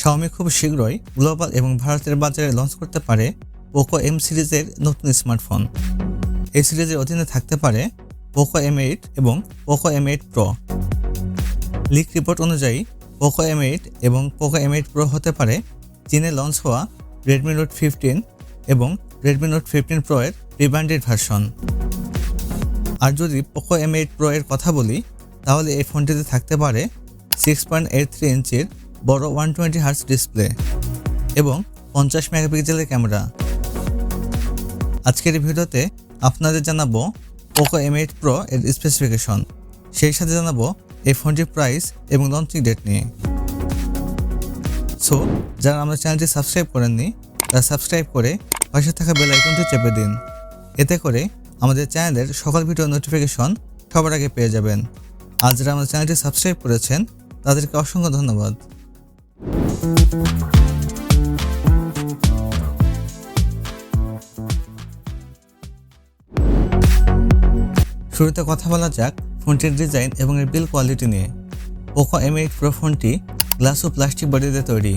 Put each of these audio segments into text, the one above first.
Xiaomi খুব শীঘ্রই global এবং ভারতের বাজারে লঞ্চ করতে পারে পোকো M সিরিজের নতুন স্মার্টফোন। এই সিরিজের অধীনে থাকতে পারে পোকো M8 এবং Poco M8 Pro। Leak report অনুযায়ী পোকো M8 এবং পোকো M8 Pro হতে পারে চীনে লঞ্চ হওয়া Redmi Note 15 এবং Redmi Note 15 Pro এর রিব্র্যান্ডেড ভার্সন। আর যদি পোকো M8 Pro এর কথা বলি তাহলে এই ফোনটিতে থাকতে পারে 6.83 ইঞ্চির বড় 120Hz ডিসপ্লে এবং 50 মেগাপিক্সেলের ক্যামেরা। আজকের এই ভিডিওতে আপনাদের জানাবো পোকো M8 Pro এর স্পেসিফিকেশন, সেই সাথে জানাবো এই ফোনটির প্রাইস এবং লঞ্চিং ডেট নিয়ে। সো যারা আমাদের চ্যানেলটি সাবস্ক্রাইব করেননি তারা সাবস্ক্রাইব করে পাশে থাকা বেল আইকনটি চেপে দিন, এতে করে আমাদের চ্যানেলের সকল ভিডিও নোটিফিকেশন সবার আগে পেয়ে যাবেন। আর যারা আমাদের চ্যানেলটি সাবস্ক্রাইব করেছেন তাদেরকে অসংখ্য ধন্যবাদ। শুরুতে কথা বলা যাক ফোনটির ডিজাইন এবং এর বিল্ড কোয়ালিটি নিয়ে। পোকো M8 Pro ফোনটি গ্লাস ও প্লাস্টিক বডিতে তৈরি,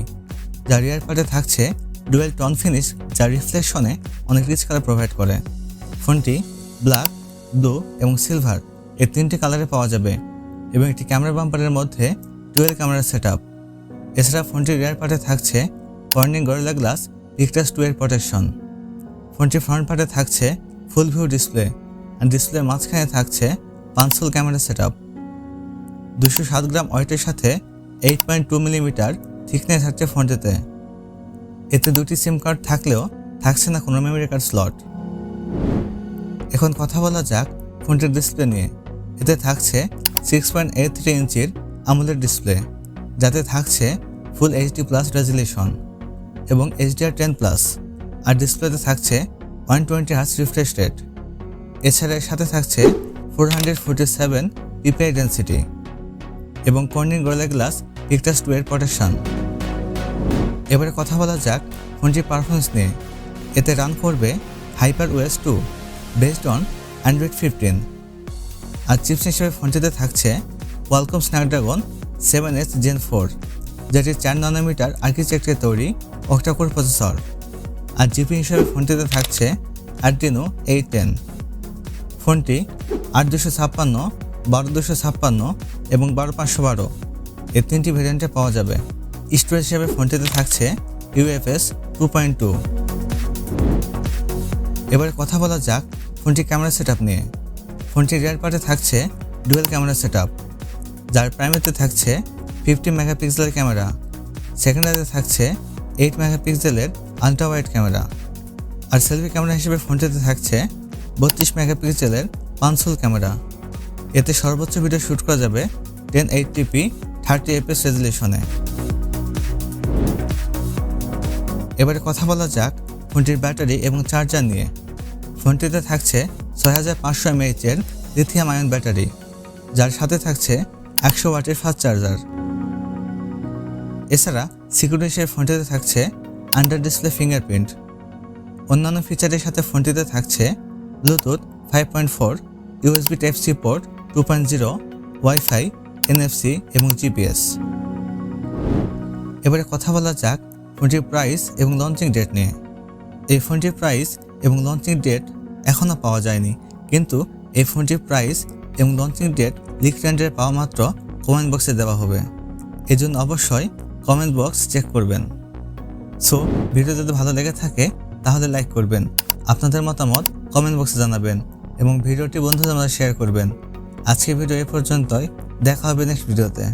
যার রিয়ার পার্টে থাকছে ডুয়েল টোন ফিনিশ, যা রিফ্লেকশনে অনেক রিচ কালার প্রোভাইড করে। ফোনটি ব্ল্যাক, ব্লু এবং সিলভার এই তিনটি কালারে পাওয়া যাবে এবং একটি ক্যামেরা বাম্পারের মধ্যে ডুয়েল ক্যামেরা সেটআপ। এছাড়া ফোনটির রিয়ার পার্টে থাকছে কর্নিং গরিলা গ্লাস ভিক্টাস 2 এর প্রোটেকশন। ফোনটির ফ্রন্ট পার্টে থাকছে ফুল ভিউ ডিসপ্লে আর ডিসপ্লের মাঝখানে থাকছে পাঁচসোল ক্যামেরা সেটআপ। 207 গ্রাম ওয়েটের সাথে 8.2 মিলিমিটার থিকনেস থাকছে ফোনটিতে। এতে দুটি সিম কার্ড থাকলেও থাকছে না কোনো মেমোরি কার্ড স্লট। এখন কথা বলা যাক ফোনটির ডিসপ্লে নিয়ে। এতে থাকছে 6.83 ইঞ্চির AMOLED ডিসপ্লে, যাতে থাকছে ফুল HD+ রেজলিউশন এবং HDR10+, আর ডিসপ্লেতে থাকছে 120Hz রিফ্রেশ রেট। এছাড়া এর সাথে থাকছে 447 PPI ডেনসিটি এবং কর্নিং গরিলা গ্লাস ভিক্টাস 2 এর প্রোটেকশন। এবারে কথা বলা যাক ফোনটির পারফরমেন্স নিয়ে। এতে রান করবে HyperOS 2 বেসড অন Android 15। আর চিপস হিসেবে ফোনটিতে থাকছে Qualcomm Snapdragon 7H Gen 4, যেটি 4 ন্যানোমিটার আর্কিটেকচারে তৈরি অক্টা-কোর প্রসেসর। আর জিপি হিসেবে ফোনটিতে থাকছে Adreno 810। ফোনটি 8256, 12256 এবং 12512 এই তিনটি ভেরিয়েন্টে পাওয়া যাবে। স্টোরেজ হিসেবে ফোনটিতে থাকছে UFS 2.2। এবারে কথা বলা যাক ফোনটির ক্যামেরা সেটআপ নিয়ে। ফোনটির রিয়ার পার্টে থাকছে ডুয়েল ক্যামেরা সেটআপ, যার প্রাইমারিতে থাকছে 50 মেগাপিক্সেলের ক্যামেরা, সেকেন্ডারিতে থাকছে 8 মেগাপিক্সেলের আলট্রা ওয়াইড ক্যামেরা, আর সেলফি ক্যামেরা হিসেবে ফোনটিতে থাকছে 32 মেগাপিক্সেলের পাঁচসোল ক্যামেরা। এতে সর্বোচ্চ ভিডিও শ্যুট করা যাবে 1080p 30fps রেজলিউশনে। এবারে কথা বলা যাক ফোনটির ব্যাটারি এবং চার্জার নিয়ে। ফোনটিতে থাকছে 6500 mAh এর লিথিয়াম আয়ন ব্যাটারি, যার সাথে থাকছে 100 ওয়াটের ফাস্ট চার্জার। এছাড়া সিকিউরিটি হিসেবে ফোনটিতে থাকছে আন্ডার ডিসপ্লে ফিঙ্গারপ্রিন্ট। অন্যান্য ফিচারের সাথে ফোনটিতে থাকছে Bluetooth 5.4, USB Type-C port 2.0, wifi, NFC এবং GPS। এবারে কথা বলা যাক ফোনটির প্রাইস এবং লঞ্চিং ডেট নিয়ে। এই ফোনটির প্রাইস এবং লঞ্চিং ডেট এখনও পাওয়া যায়নি, কিন্তু এই ফোনটির প্রাইস এবং লঞ্চিং ডেট লিক ট্রেন্ডের পাওয়া মাত্র কমেন্ট বক্সে দেওয়া হবে, এজন্য অবশ্যই কমেন্ট বক্স চেক করবেন। সো ভিডিও যদি ভালো লেগে থাকে তাহলে লাইক করবেন, আপনাদের মতামত কমেন্ট বক্সে জানাবেন এবং ভিডিওটি বন্ধুদের মধ্যে শেয়ার করবেন। আজকের ভিডিও এ পর্যন্তই, দেখা হবে নেক্সট ভিডিওতে।